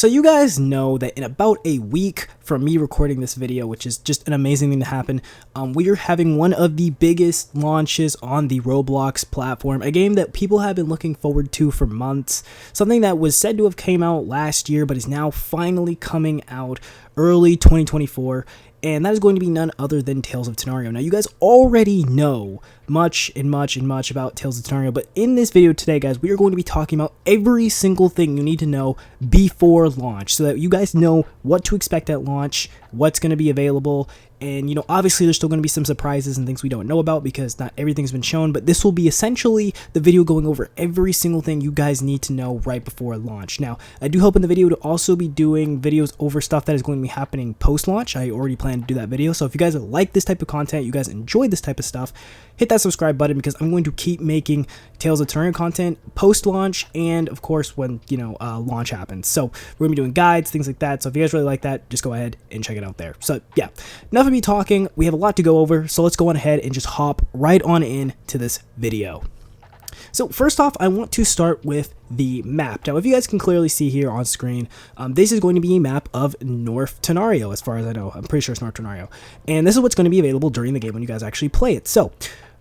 So you guys know that in about a week from me recording this video, which is just an amazing thing to happen, we are having one of the biggest launches on the Roblox platform, a game that people have been looking forward to for months, something that was said to have came out last year but is now finally coming out early 2024. And that is going to be none other than Tales of Tanorio. Now, you guys already know much about Tales of Tanorio, but in this video today, guys, we are going to be talking about every single thing you need to know before launch, so that you guys know what to expect at launch, what's going to be available, and, you know, obviously there's still going to be some surprises and things we don't know about because not everything's been shown, but this will be essentially the video going over every single thing you guys need to know right before launch. Now, I do hope in the video to also be doing videos over stuff that is going to be happening post-launch. I already plan to do that video, so if you guys like this type of content, you guys enjoy this type of stuff, hit that subscribe button because I'm going to keep making Tales of Tanorio content post-launch and, of course, when, you know, launch happens. So we're going to be doing guides, things like that, so if you guys really like that, just go ahead and check it out there. So, yeah, enough of me talking. We have a lot to go over, so let's go on ahead and just hop right on in to this video. So first off, I want to start with the map. Now, if you guys can clearly see here on screen, this is going to be a map of North Tanorio, as far as I know. I'm pretty sure it's North Tanorio. And this is what's going to be available during the game when you guys actually play it. So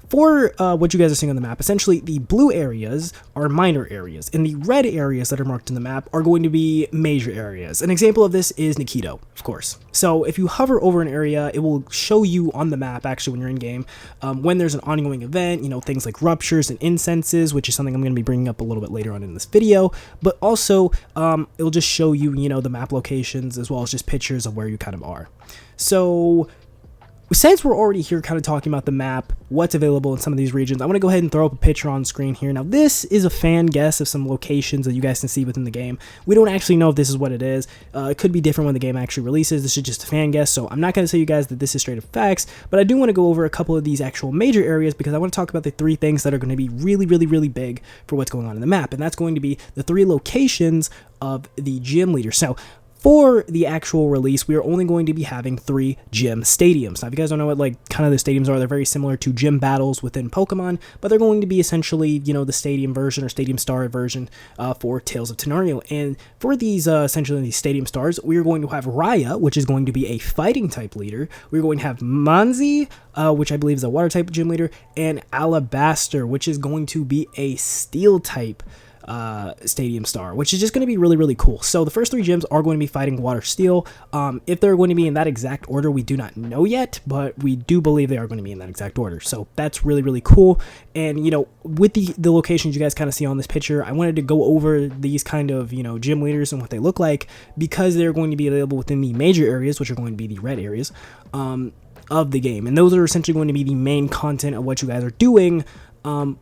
for what you guys are seeing on the map, essentially the blue areas are minor areas, and the red areas that are marked in the map are going to be major areas. An example of this is Nikito, of course. So if you hover over an area, it will show you on the map, actually, when you're in game, when there's an ongoing event, you know, things like ruptures and incenses, which is something I'm going to be bringing up a little bit later on in this video, but also it'll just show you, you know, the map locations as well as just pictures of where you kind of are. So since we're already here kind of talking about the map, what's available in some of these regions, I want to go ahead and throw up a picture on screen here. Now, this is a fan guess of some locations that you guys can see within the game. We don't actually know if this is what it is. It could be different when the game actually releases. This is just a fan guess, so I'm not going to tell you guys that this is straight up facts, but I do want to go over a couple of these actual major areas because I want to talk about the three things that are going to be really big for what's going on in the map, and that's going to be the three locations of the gym leaders. So for the actual release, we are only going to be having 3 gym stadiums. Now, if you guys don't know what, like, kind of the stadiums are, they're very similar to gym battles within Pokemon, but they're going to be essentially, you know, the stadium version or stadium star version for Tales of Tanorio. And for these, essentially these stadium stars, we are going to have Raya, which is going to be a fighting type leader. We're going to have Manzi, which I believe is a water type gym leader, and Alabaster, which is going to be a steel type stadium star, which is just going to be really cool. So the first 3 gyms are going to be fighting water steel. If they're going to be in that exact order, we do not know yet, but we do believe they are going to be in that exact order. So that's really cool. And, you know, with the locations you guys kind of see on this picture, I wanted to go over these kind of, you know, gym leaders and what they look like because they're going to be available within the major areas, which are going to be the red areas of the game. And those are essentially going to be the main content of what you guys are doing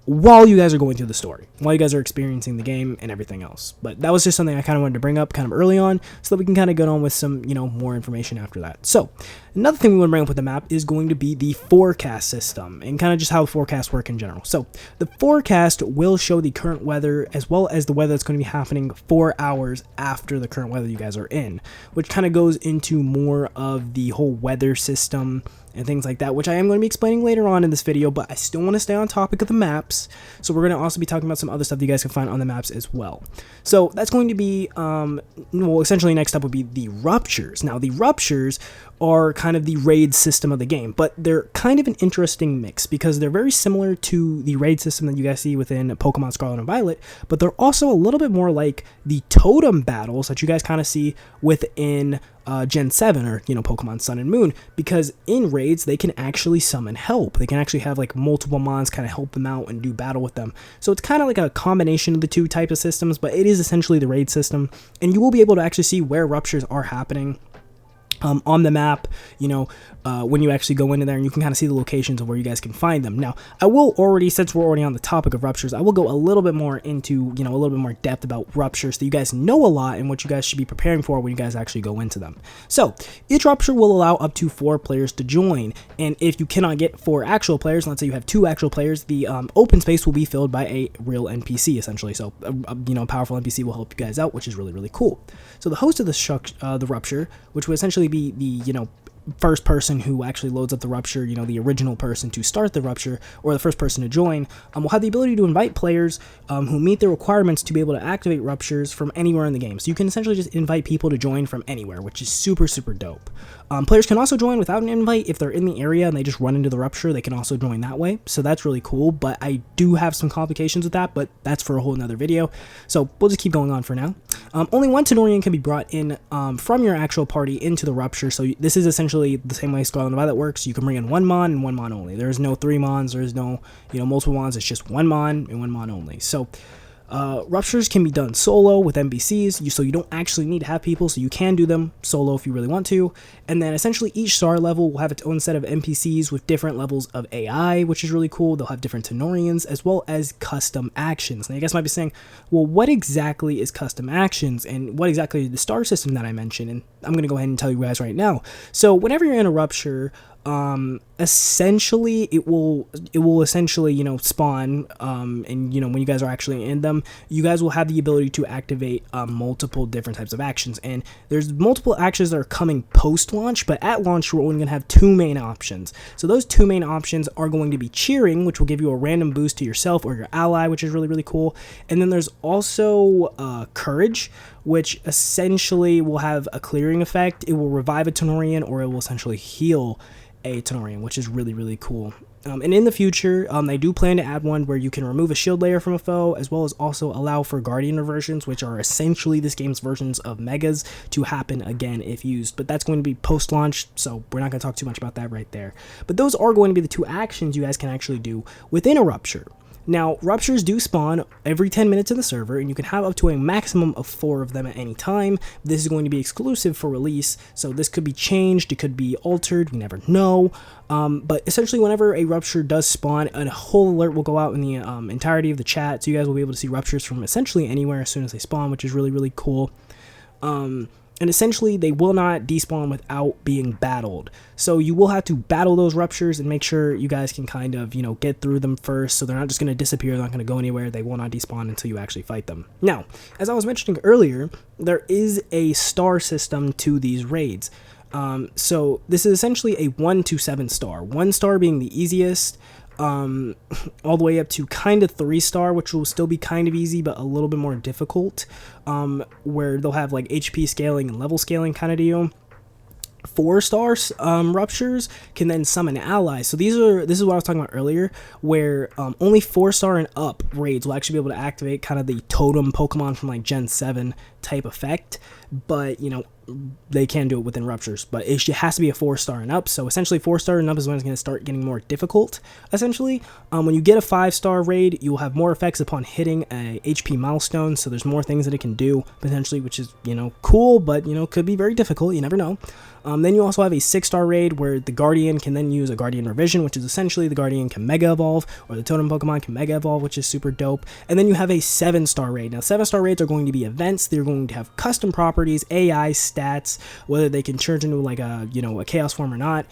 while you guys are going through the story, while you guys are experiencing the game and everything else. But that was just something I kind of wanted to bring up kind of early on so that we can kind of get on with some, you know, more information after that. So another thing we want to bring up with the map is going to be the forecast system and kind of just how the forecasts work in general. So the forecast will show the current weather as well as the weather that's going to be happening 4 hours after the current weather you guys are in, which kind of goes into more of the whole weather system and things like that, which I am going to be explaining later on in this video, but I still want to stay on topic of the maps, so we're going to also be talking about some other stuff that you guys can find on the maps as well. So that's going to be, well, essentially next up would be the ruptures. Now, the ruptures are kind of the raid system of the game, but they're kind of an interesting mix because they're very similar to the raid system that you guys see within Pokemon Scarlet and Violet, but they're also a little bit more like the totem battles that you guys kind of see within Gen 7 or, you know, Pokemon Sun and Moon, because in raids they can actually summon help. They can actually have like multiple mons kind of help them out and do battle with them. So it's kind of like a combination of the two types of systems, but it is essentially the raid system, and you will be able to actually see where ruptures are happening on the map, you know, when you actually go into there, and you can kind of see the locations of where you guys can find them. Now, I will already, since we're already on the topic of ruptures, I will go a little bit more into, you know, a little bit more depth about ruptures so you guys know a lot and what you guys should be preparing for when you guys actually go into them. So, each rupture will allow up to 4 players to join, and if you cannot get 4 actual players, let's say you have 2 actual players, the open space will be filled by a real NPC, essentially. So, you know, a powerful NPC will help you guys out, which is really cool. So, the host of the rupture, which would essentially be the, you know, first person who actually loads up the rupture, you know, the original person to start the rupture, or the first person to join, will have the ability to invite players who meet the requirements to be able to activate ruptures from anywhere in the game. So you can essentially just invite people to join from anywhere, which is super, super dope. Players can also join without an invite. If they're in the area and they just run into the rupture, they can also join that way. So that's really cool, but I do have some complications with that, but that's for a whole nother video. So we'll just keep going on for now. Only one Tanorian can be brought in from your actual party into the rupture. So this is essentially the same way Scarlet and Violet works. You can bring in one Mon and one Mon only. There's no 3 Mons. There's no, you know, multiple Mons. It's just one Mon and one Mon only. So ruptures can be done solo with NPCs, so you don't actually need to have people, so you can do them solo if you really want to. And then essentially each star level will have its own set of NPCs with different levels of AI, which is really cool. They'll have different Tanorians as well as custom actions. Now you guys might be saying, well, what exactly is custom actions and what exactly is the star system that I mentioned? And I'm going to go ahead and tell you guys right now. So whenever you're in a rupture, essentially it will essentially, you know, spawn, and you know, when you guys are actually in them, you guys will have the ability to activate multiple different types of actions, and there's multiple actions that are coming post launch, but at launch we're only going to have 2 main options. So those 2 main options are going to be cheering, which will give you a random boost to yourself or your ally, which is really, really cool. And then there's also courage, which essentially will have a clearing effect. It will revive a Tanorian, or it will essentially heal a Tanorian, which is really, really cool. And in the future, they do plan to add one where you can remove a shield layer from a foe, as well as also allow for Guardian reversions, which are essentially this game's versions of Megas, to happen again if used. But that's going to be post-launch, so we're not going to talk too much about that right there. But those are going to be the 2 actions you guys can actually do within a rupture. Now, ruptures do spawn every 10 minutes in the server, and you can have up to a maximum of 4 of them at any time. This is going to be exclusive for release, so this could be changed, it could be altered, we never know. But essentially, whenever a rupture does spawn, a whole alert will go out in the entirety of the chat, so you guys will be able to see ruptures from essentially anywhere as soon as they spawn, which is really, really cool. And essentially, they will not despawn without being battled. So you will have to battle those ruptures and make sure you guys can kind of, you know, get through them first. So they're not just going to disappear, they're not going to go anywhere. They will not despawn until you actually fight them. Now, as I was mentioning earlier, there is a star system to these raids. So this is essentially a 1 to 7 star. 1 star being the easiest, all the way up to kind of 3 star, which will still be kind of easy but a little bit more difficult, where they'll have like HP scaling and level scaling kind of deal. 4 stars ruptures can then summon allies. So this is what I was talking about earlier, where only 4 star and up raids will actually be able to activate kind of the totem Pokemon from like Gen 7 type effect, but you know, they can do it within ruptures, but it has to be a 4 star and up. So essentially 4 star and up is when it's going to start getting more difficult. Essentially, when you get a 5 star raid, you will have more effects upon hitting a HP milestone, so there's more things that it can do potentially, which is, you know, cool, but you know, could be very difficult, you never know. Then you also have a 6 star raid where the Guardian can then use a Guardian revision, which is essentially the Guardian can Mega Evolve, or the Totem Pokemon can Mega Evolve, which is super dope. And then you have a 7 star raid. Now 7 star raids are going to be events. They're going to have custom properties, AI, stats, whether they can change into like a, you know, a Chaos form or not.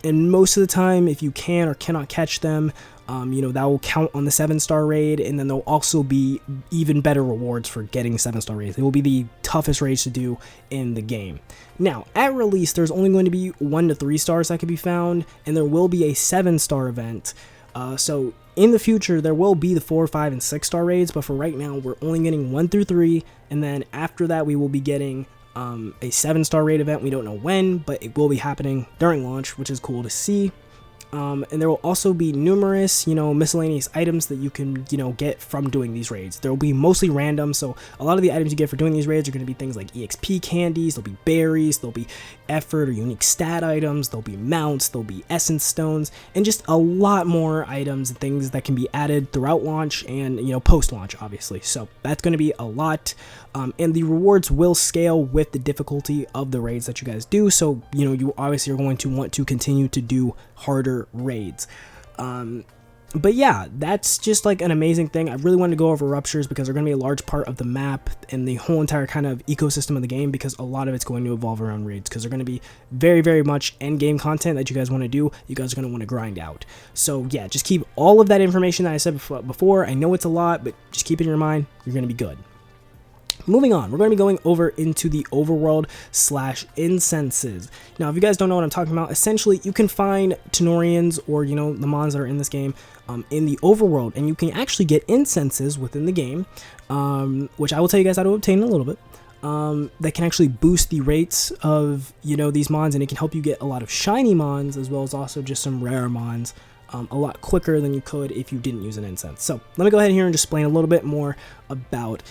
And most of the time, if you can or cannot catch them, you know, that will count on the 7 star raid, and then there'll also be even better rewards for getting 7 star raids. They will be the toughest raids to do in the game. Now, at release, there's only going to be 1 to 3 stars that can be found, and there will be a 7 star event. So in the future, there will be the 4, 5, and 6 star raids, but for right now, we're only getting 1 through 3, and then after that, we will be getting a 7 star raid event. We don't know when, but it will be happening during launch, which is cool to see. And there will also be numerous, you know, miscellaneous items that you can, you know, get from doing these raids. There will be mostly random, so a lot of the items you get for doing these raids are going to be things like EXP candies, there'll be berries, there'll be effort or unique stat items, there'll be mounts, there'll be essence stones, and just a lot more items and things that can be added throughout launch and, you know, post-launch, obviously. So that's going to be a lot, and the rewards will scale with the difficulty of the raids that you guys do, so, you know, you obviously are going to want to continue to do harder raids. But yeah, that's just like an amazing thing. I really wanted to go over ruptures because they're going to be a large part of the map and the whole entire kind of ecosystem of the game, because a lot of it's going to evolve around raids, because they're going to be very, very much end game content that you guys want to do. You guys are going to want to grind out. So yeah, just keep all of that information that I said before. I know it's a lot, but just keep it in your mind. You're going to be good. Moving on, we're going to be going over into the overworld / incenses. Now, if you guys don't know what I'm talking about, essentially you can find Tanorians, or the mons that are in this game, in the overworld, and you can actually get incenses within the game, which I will tell you guys how to obtain in a little bit. That can actually boost the rates of these mons, and it can help you get a lot of shiny mons as well as also just some rare mons. A lot quicker than you could if you didn't use an incense. So let me go ahead here and just explain a little bit more about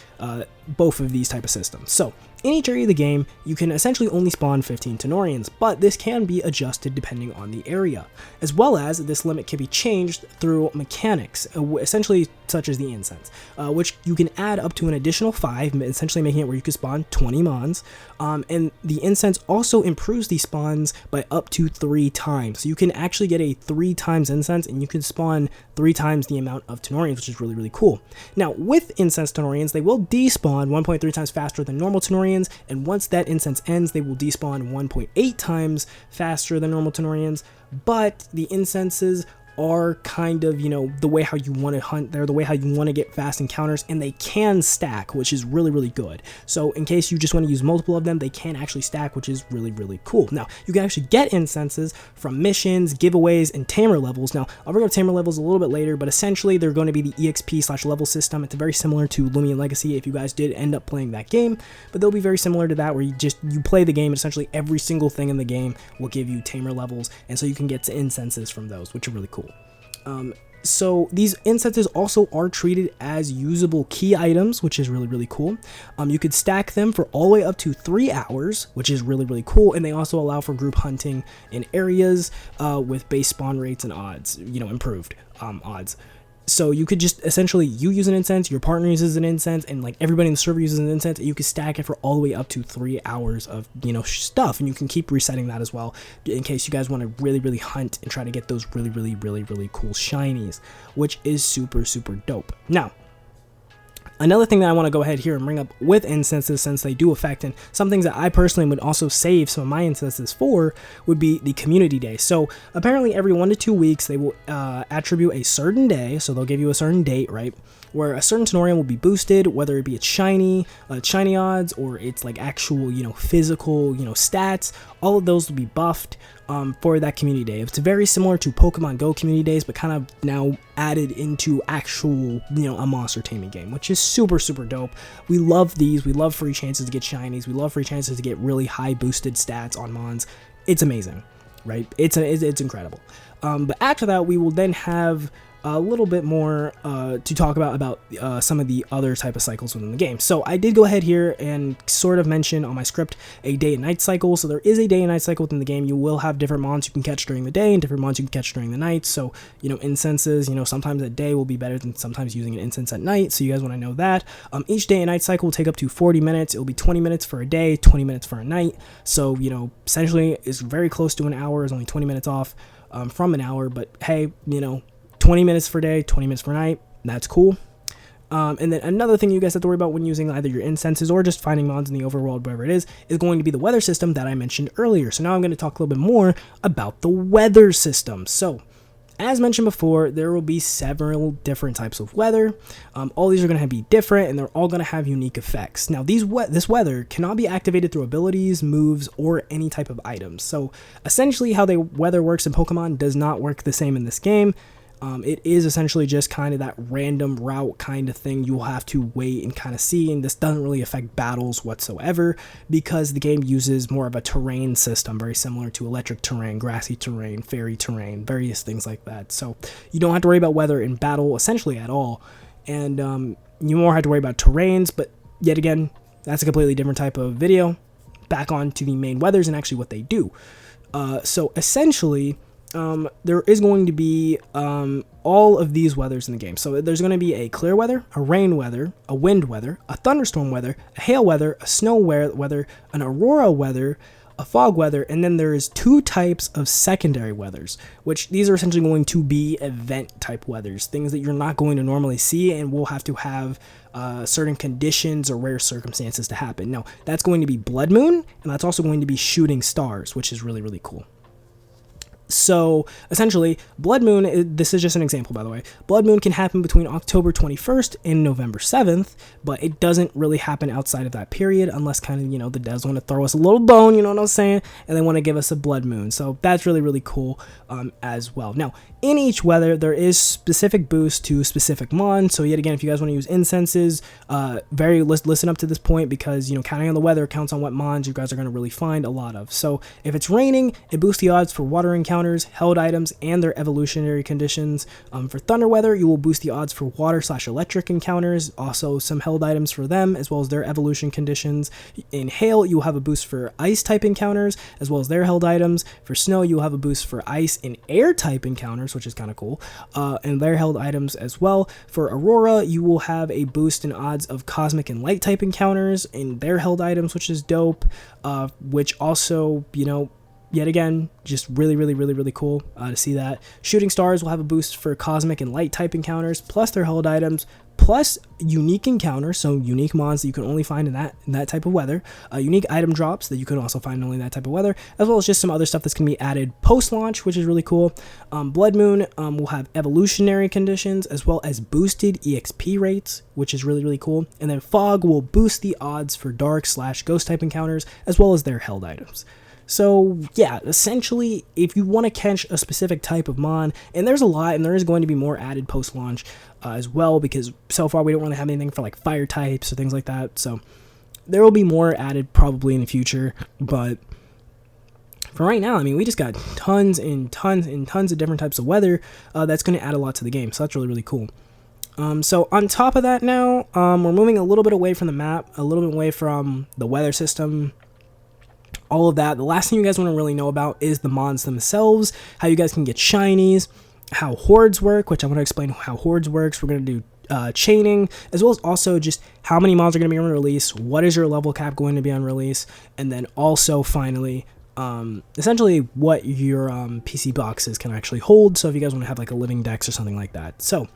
both of these type of systems. So in each area of the game, you can essentially only spawn 15 Tanorians, but this can be adjusted depending on the area, as well as this limit can be changed through mechanics, essentially such as the incense, which you can add up to an additional 5, essentially making it where you can spawn 20 mons, and the incense also improves these spawns by up to 3 times. So you can actually get a 3 times incense, and you can spawn 3 times the amount of Tanorians, which is really, really cool. Now, with incense Tanorians, they will despawn 1.3 times faster than normal Tanorians, and once that incense ends, they will despawn 1.8 times faster than normal Tanorians, but the incenses are kind of, the way how you want to hunt. They're the way how you want to get fast encounters, and they can stack, which is really, really good. So in case you just want to use multiple of them, they can actually stack, which is really, really cool. Now, you can actually get incenses from missions, giveaways, and tamer levels. Now, I'll bring up tamer levels a little bit later, but essentially they're going to be the EXP / level system. It's very similar to Lumion Legacy if you guys did end up playing that game, but they'll be very similar to that, where you play the game, and essentially every single thing in the game will give you tamer levels, and so you can get to incenses from those, which are really cool. So these incenses also are treated as usable key items, which is really, really cool. You could stack them for all the way up to 3 hours, which is really, really cool. And they also allow for group hunting in areas with base spawn rates and odds, improved odds. So you could just essentially, you use an incense, your partner uses an incense, and like everybody in the server uses an incense, and you can stack it for all the way up to 3 hours of, stuff. And you can keep resetting that as well in case you guys want to really, really hunt and try to get those really, really, really, really cool shinies, which is super, super dope. Now, another thing that I want to go ahead here and bring up with incenses, since they do affect, and some things that I personally would also save some of my incenses for, would be the community day. So apparently every 1 to 2 weeks they will attribute a certain day, so they'll give you a certain date, right, where a certain Tanorian will be boosted, whether it be its shiny odds, or its like actual physical stats. All of those will be buffed for that community day. It's very similar to Pokemon Go community days, but kind of now added into actual a monster taming game, which is super, super dope. We love these. We love free chances to get shinies. We love free chances to get really high boosted stats on mons. It's amazing, right? It's incredible. But after that, we will then have a little bit more to talk about some of the other type of cycles within the game. So I did go ahead here and sort of mention on my script a day and night cycle. So there is a day and night cycle within the game. You will have different mons you can catch during the day and different mons you can catch during the night. So incenses, sometimes a day will be better than sometimes using an incense at night, so you guys want to know that. Each day and night cycle will take up to 40 minutes. It will be 20 minutes for a day, 20 minutes for a night. So essentially it's very close to an hour. It's only 20 minutes off from an hour, but hey, 20 minutes for day, 20 minutes for night, that's cool. And then another thing you guys have to worry about when using either your incenses or just finding mons in the overworld, wherever it is going to be the weather system that I mentioned earlier. So now I'm going to talk a little bit more about the weather system. So as mentioned before, there will be several different types of weather. All these are going to be different, and they're all going to have unique effects. Now, this weather cannot be activated through abilities, moves, or any type of items. So essentially how the weather works in Pokemon does not work the same in this game. It is essentially just kind of that random route kind of thing. You will have to wait and kind of see, and this doesn't really affect battles whatsoever because the game uses more of a terrain system, very similar to electric terrain, grassy terrain, fairy terrain, various things like that. So you don't have to worry about weather in battle essentially at all, and you more have to worry about terrains, but yet again, that's a completely different type of video. Back on to the main weathers and actually what they do. So essentially, there is going to be all of these weathers in the game. So there's going to be a clear weather, a rain weather, a wind weather, a thunderstorm weather, a hail weather, a snow weather, an aurora weather, a fog weather, and then there's 2 types of secondary weathers, which these are essentially going to be event type weathers, things that you're not going to normally see and will have to have certain conditions or rare circumstances to happen. Now, that's going to be blood moon, and that's also going to be shooting stars, which is really, really cool. So essentially, Blood Moon, this is just an example by the way, Blood Moon can happen between October 21st and November 7th, but it doesn't really happen outside of that period unless kind of, the devs want to throw us a little bone, you know what I'm saying, and they want to give us a Blood Moon. So that's really, really cool as well. Now, in each weather, there is specific boosts to specific mons. So yet again, if you guys want to use incenses, listen up to this point because, counting on the weather counts on what mons you guys are going to really find a lot of. So if it's raining, it boosts the odds for water encounters, held items, and their evolutionary conditions. For thunder weather, you will boost the odds for water/electric encounters, also some held items for them, as well as their evolution conditions. In hail, you will have a boost for ice type encounters, as well as their held items. For snow, you will have a boost for ice and air type encounters, which is kind of cool, and their held items as well. For aurora, you will have a boost in odds of cosmic and light type encounters and their held items, which is dope, which also, yet again, just really, really, really, really cool to see that. Shooting stars will have a boost for cosmic and light type encounters, plus their held items, plus unique encounters, so unique mons that you can only find in that type of weather. Unique item drops that you can also find only in that type of weather, as well as just some other stuff that's going to be added post-launch, which is really cool. Blood Moon will have evolutionary conditions, as well as boosted EXP rates, which is really, really cool. And then Fog will boost the odds for dark/ghost type encounters, as well as their held items. So yeah, essentially, if you want to catch a specific type of mon, and there's a lot, and there is going to be more added post-launch as well, because so far we don't really have anything for like fire types or things like that, so there will be more added probably in the future, but for right now, we just got tons and tons and tons of different types of weather that's going to add a lot to the game, so that's really, really cool. So on top of that now, we're moving a little bit away from the map, a little bit away from the weather system, all of that. The last thing you guys want to really know about is the mons themselves, how you guys can get shinies, how hordes work, which I want to explain how hordes works. We're going to do chaining, as well as also just how many mons are going to be on release, what is your level cap going to be on release, and then also finally essentially what your PC boxes can actually hold, so if you guys want to have like a living dex or something like that. So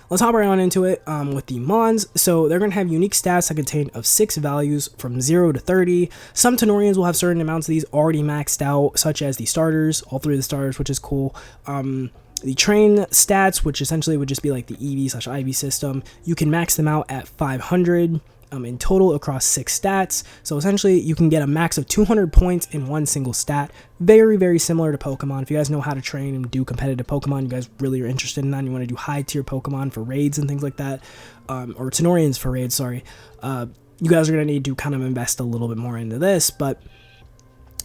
let's hop right on into it with the mons. So they're going to have unique stats that contain of 6 values from 0 to 30. Some Tanorians will have certain amounts of these already maxed out, such as the starters, all 3 of the starters, which is cool. The train stats, which essentially would just be like the EV/IV system, you can max them out at 500 in total across 6 stats. So essentially you can get a max of 200 points in one single stat. Very, very similar to Pokemon. If you guys know how to train and do competitive Pokemon, you guys really are interested in that, and you want to do high tier Pokemon for raids and things like that, or Tenorians for raids, sorry, you guys are going to need to kind of invest a little bit more into this, but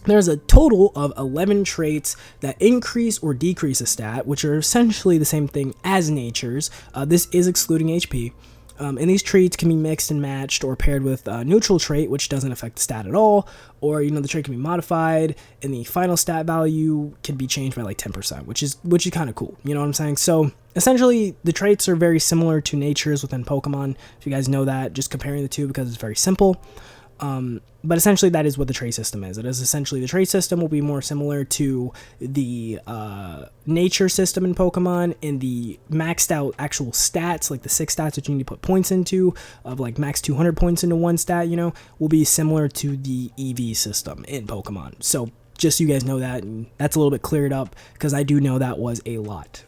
there's a total of 11 traits that increase or decrease a stat, which are essentially the same thing as nature's. This is excluding HP. And these traits can be mixed and matched or paired with a neutral trait, which doesn't affect the stat at all, or the trait can be modified, and the final stat value can be changed by like 10%, which is kind of cool. You know what I'm saying? So essentially, the traits are very similar to nature's within Pokemon. If you guys know that, just comparing the two because it's very simple. But essentially that is what the trait system is. It is essentially, the trait system will be more similar to the nature system in Pokemon, and the maxed out actual stats, like the 6 stats that you need to put points into, of like max 200 points into one stat, will be similar to the EV system in Pokemon. So just so you guys know that, and that's a little bit cleared up, because I do know that was a lot.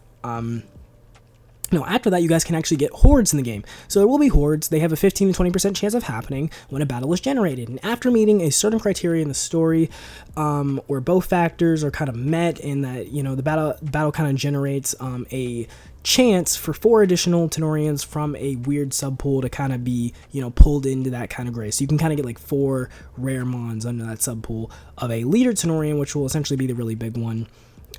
Now, after that, you guys can actually get hordes in the game. So there will be hordes. They have a 15 to 20% chance of happening when a battle is generated. And after meeting a certain criteria in the story, where both factors are kind of met, in that, the battle kind of generates a chance for 4 additional Tenorians from a weird subpool to kind of be, pulled into that kind of grace. So you can kind of get like 4 rare mons under that subpool of a leader Tenorian, which will essentially be the really big one.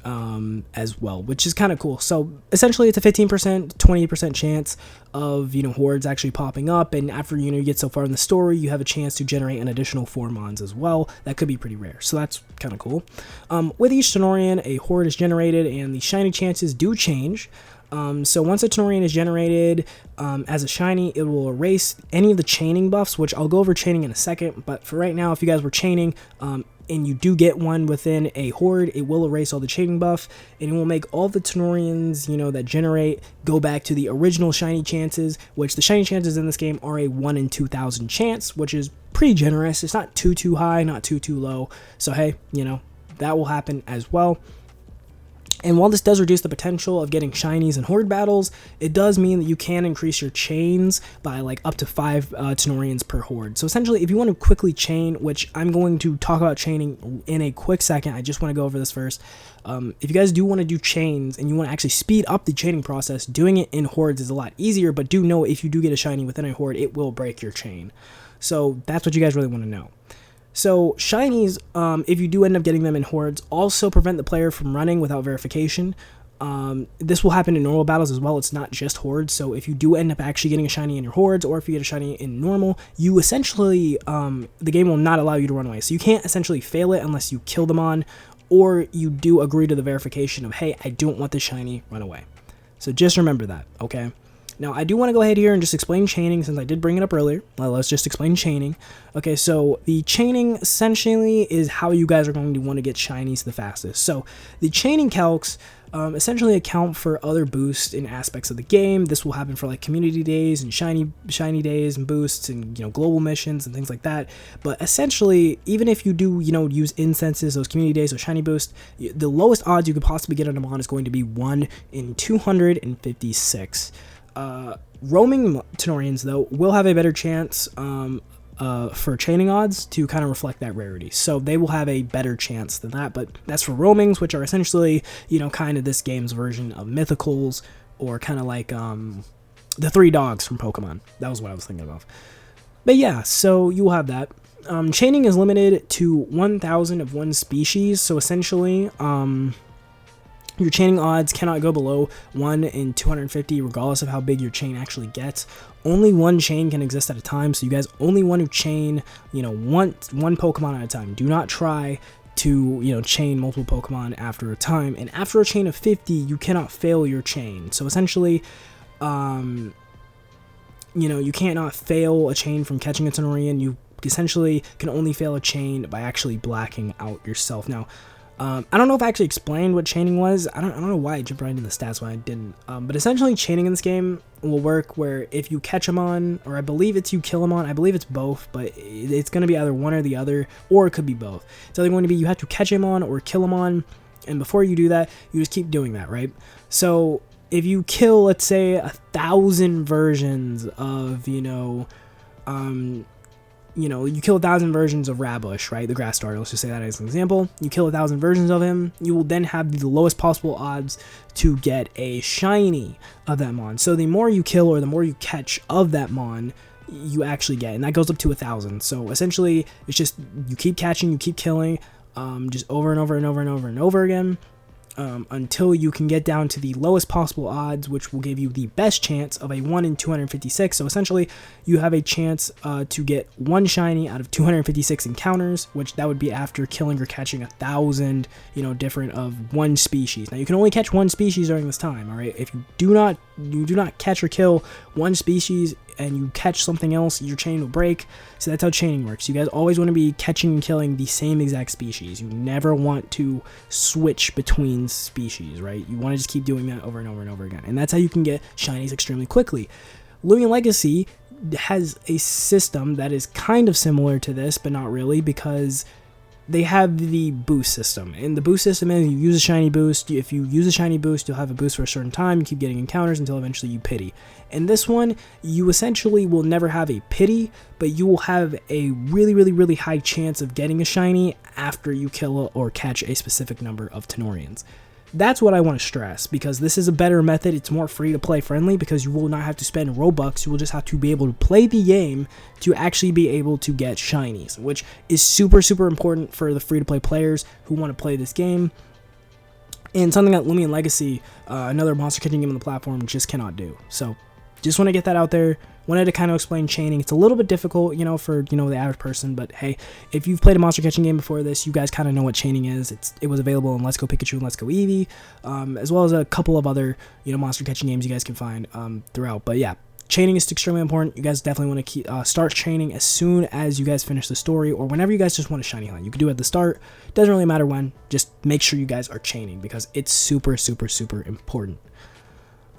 As well, which is kind of cool. So essentially it's a 15%, 20% chance of, hordes actually popping up, and after, you get so far in the story, you have a chance to generate an additional 4 mons as well. That could be pretty rare, so that's kind of cool. With each Tenorian, a horde is generated, and the shiny chances do change. So once a Tenorian is generated as a shiny, it will erase any of the chaining buffs, which I'll go over chaining in a second, but for right now, if you guys were chaining, and you do get one within a horde, it will erase all the chaining buff, and it will make all the Tenorians, that generate, go back to the original shiny chances, which the shiny chances in this game are a 1 in 2,000 chance, which is pretty generous. It's not too high, not too low, so hey, that will happen as well. And while this does reduce the potential of getting shinies in horde battles, it does mean that you can increase your chains by like up to 5 Tenorians per horde. So essentially, if you want to quickly chain, which I'm going to talk about chaining in a quick second, I just want to go over this first. If you guys do want to do chains and you want to actually speed up the chaining process, doing it in hordes is a lot easier, but do know if you do get a shiny within a horde, it will break your chain. So that's what you guys really want to know. So shinies, if you do end up getting them in hordes, also prevent the player from running without verification. This will happen in normal battles as well. It's not just hordes. So if you do end up actually getting a shiny in your hordes, or if you get a shiny in normal, you essentially, the game will not allow you to run away. So you can't essentially fail it unless you kill them on, or you do agree to the verification of, hey, I don't want the shiny, run away. So just remember that, okay? Now, I do want to go ahead here and just explain chaining, since I did bring it up earlier. Well, let's just explain chaining. Okay, so the chaining essentially is how you guys are going to want to get shinies the fastest. So the chaining calcs essentially account for other boosts in aspects of the game. This will happen for like community days and shiny days and boosts and, you know, global missions and things like that. But essentially, even if you do, you know, use incenses, those community days, those shiny boosts, the lowest odds you could possibly get on them on is going to be 1 in 256. Roaming Tenorians, though, will have a better chance for chaining odds to kind of reflect that rarity. So they will have a better chance than that, but that's for roamings, which are essentially, you know, kind of this game's version of mythicals, or kind of like the 3 dogs from Pokemon. That was what I was thinking of. But yeah, so you will have that. Chaining is limited to 1,000 of one species, so essentially, your chaining odds cannot go below 1 in 250, regardless of how big your chain actually gets. Only one chain can exist at a time, so you guys only want to chain, you know, one Pokemon at a time. Do not try to, you know, chain multiple Pokemon after a time. And after a chain of 50, you cannot fail your chain. So essentially, you know, you cannot fail a chain from catching a Tenorian. You essentially can only fail a chain by actually blacking out yourself. Now, I don't know if I actually explained what chaining was. I don't know why I jumped right into the stats when I didn't. But essentially, chaining in this game will work where if you catch them on, or I believe it's you kill them on, I believe it's both, but it's going to be either one or the other, or it could be both. It's either going to be you have to catch him on or kill him on, and before you do that, you just keep doing that, right? So if you kill, let's say, 1,000 versions of, you kill 1,000 versions of Rabush, right? The grass starter, let's just say that as an example. You kill 1,000 versions of him, you will then have the lowest possible odds to get a shiny of that mon. So the more you kill or the more you catch of that mon, you actually get, and that goes up to 1,000. So essentially, it's just you keep catching, you keep killing, just over and over and over and over and over again. Until you can get down to the lowest possible odds, which will give you the best chance of a 1 in 256. So essentially, you have a chance to get one shiny out of 256 encounters, which that would be after killing or catching 1,000, different of one species. Now you can only catch one species during this time. All right, if you do not catch or kill one species and you catch something else, your chain will break. So that's how chaining works. You guys always want to be catching and killing the same exact species. You never want to switch between species, right? You want to just keep doing that over and over and over again. And that's how you can get shinies extremely quickly. Lumion Legacy has a system that is kind of similar to this, but not really, because they have the boost system, and the boost system is you use a shiny boost. If you use a shiny boost, you'll have a boost for a certain time. You keep getting encounters until eventually you pity. In this one, you essentially will never have a pity, but you will have a really, really, really high chance of getting a shiny after you kill or catch a specific number of Tenorians. That's what I want to stress, because this is a better method. It's more free to play friendly because you will not have to spend Robux. You will just have to be able to play the game to actually be able to get shinies, which is super, super important for the free to play players who want to play this game. And something that Lumion Legacy, another monster catching game on the platform, just cannot do. So just want to get that out there. Wanted to kind of explain chaining. It's a little bit difficult, for, the average person, but hey, if you've played a monster catching game before this, you guys kind of know what chaining is. It was available in Let's Go Pikachu and Let's Go Eevee, as well as a couple of other, monster catching games you guys can find throughout. But yeah, chaining is extremely important. You guys definitely want to start chaining as soon as you guys finish the story, or whenever you guys just want a shiny hunt. You can do it at the start. Doesn't really matter when. Just make sure you guys are chaining, because it's super, super, super important.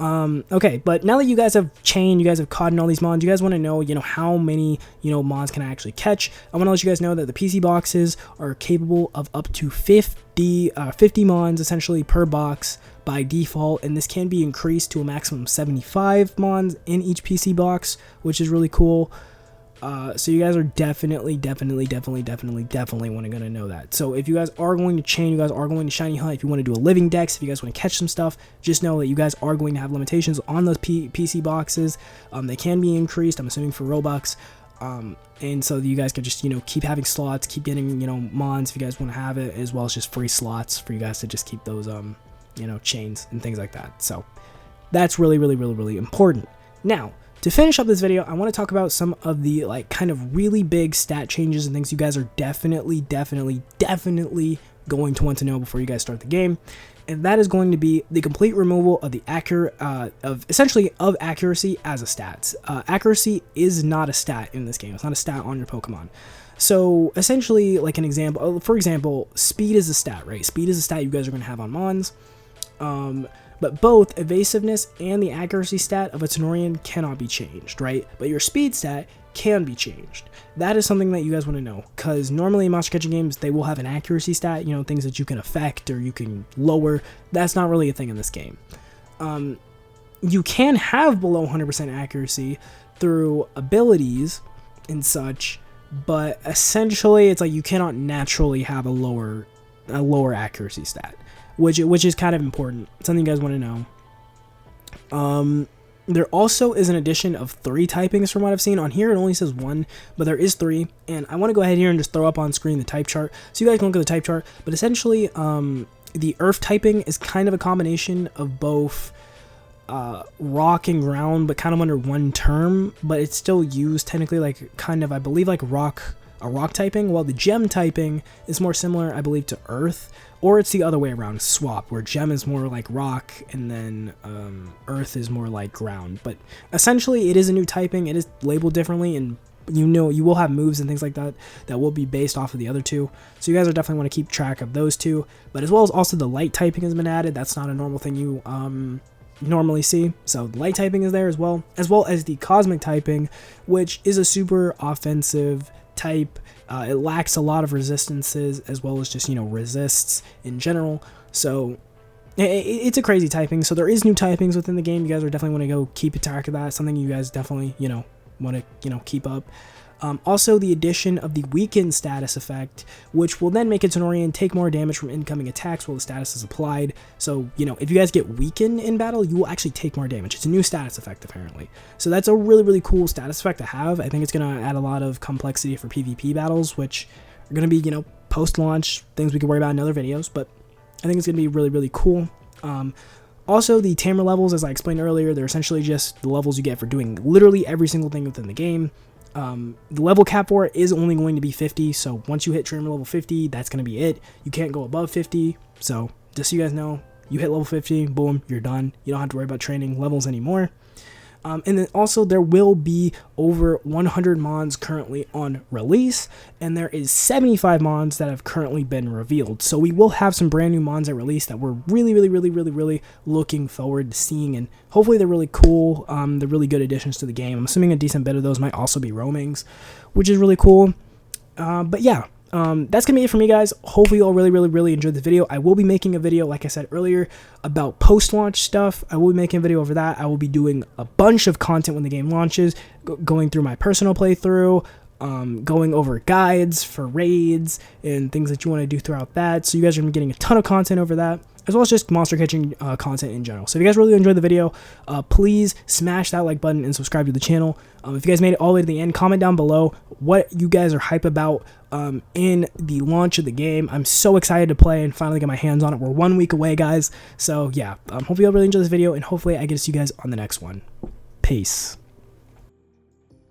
Okay, but now that you guys have chained, you guys have caught in all these mons, you guys want to know, how many, mons can I actually catch? I want to let you guys know that the PC boxes are capable of up to 50 mons essentially per box by default, and this can be increased to a maximum of 75 mons in each PC box, which is really cool. So you guys are definitely want to know that. So if you guys are going to chain, you guys are going to shiny hunt, if you want to do a living dex, if you guys want to catch some stuff, just know that you guys are going to have limitations on those PC boxes. They can be increased, I'm assuming, for Robux. And so you guys can just, keep having slots, keep getting, mons if you guys want to have it, as well as just free slots for you guys to just keep those, chains and things like that. So that's really important. Now, to finish up this video, I want to talk about some of the kind of really big stat changes and things you guys are definitely going to want to know before you guys start the game. And that is going to be the complete removal of the accuracy as a stat. Accuracy is not a stat in this game. It's not a stat on your Pokemon. So essentially, for example, speed is a stat, right? Speed is a stat you guys are going to have on Mons. But both evasiveness and the accuracy stat of a Tanorian cannot be changed, right? But your speed stat can be changed. That is something that you guys want to know, because normally in monster catching games, they will have an accuracy stat, things that you can affect or you can lower. That's not really a thing in this game. You can have below 100% accuracy through abilities and such, but essentially it's like you cannot naturally have a lower accuracy stat. Which is kind of important. Something you guys want to know. There also is an addition of 3 typings from what I've seen. On here it only says 1, but there is 3. And I want to go ahead here and just throw up on screen the type chart so you guys can look at the type chart. But essentially, the earth typing is kind of a combination of both rock and ground, but kind of under one term. But it's still used technically I believe a rock typing, while the gem typing is more similar, I believe, to earth. Or it's the other way around, swap, where gem is more like rock and then earth is more like ground. But essentially it is a new typing. It is labeled differently, and you will have moves and things like that that will be based off of the other two. So you guys are definitely want to keep track of those two. But as well as also the light typing has been added. That's not a normal thing you normally see. So the light typing is there as well as the cosmic typing, which is a super offensive type. It lacks a lot of resistances as well as just resists in general. So it's a crazy typing. So there is new typings within the game. You guys are definitely want to go keep track of that. Something you guys definitely want to keep up. Also, the addition of the weakened status effect, which will then make a Tanorian take more damage from incoming attacks while the status is applied. So, if you guys get weakened in battle, you will actually take more damage. It's a new status effect, apparently. So that's a really cool status effect to have. I think it's going to add a lot of complexity for PvP battles, which are going to be, post-launch, things we can worry about in other videos. But I think it's going to be really cool. Also, the tamer levels, as I explained earlier, they're essentially just the levels you get for doing literally every single thing within the game. The level cap for it is only going to be 50, so once you hit trainer level 50, that's going to be it. You can't go above 50, so just so you guys know, you hit level 50, boom, you're done. You don't have to worry about training levels anymore. And then also there will be over 100 mons currently on release, and there is 75 mons that have currently been revealed. So we will have some brand new mons at release that we're really looking forward to seeing, and hopefully they're really cool. They're really good additions to the game. I'm assuming a decent bit of those might also be roamings, which is really cool. But yeah. That's gonna be it for me, guys. Hopefully you all really enjoyed the video. I will be making a video, like I said earlier, about post-launch stuff. I will be making a video over that. I will be doing a bunch of content when the game launches, going through my personal playthrough, going over guides for raids and things that you want to do throughout that. So you guys are gonna be getting a ton of content over that, as well as just monster catching content in general. So if you guys really enjoyed the video, please smash that like button and subscribe to the channel. If you guys made it all the way to the end, comment down below what you guys are hype about in the launch of the game. I'm so excited to play and finally get my hands on it. We're 1 week away, guys. So yeah, hopefully you all really enjoyed this video, and hopefully I get to see you guys on the next one. Peace.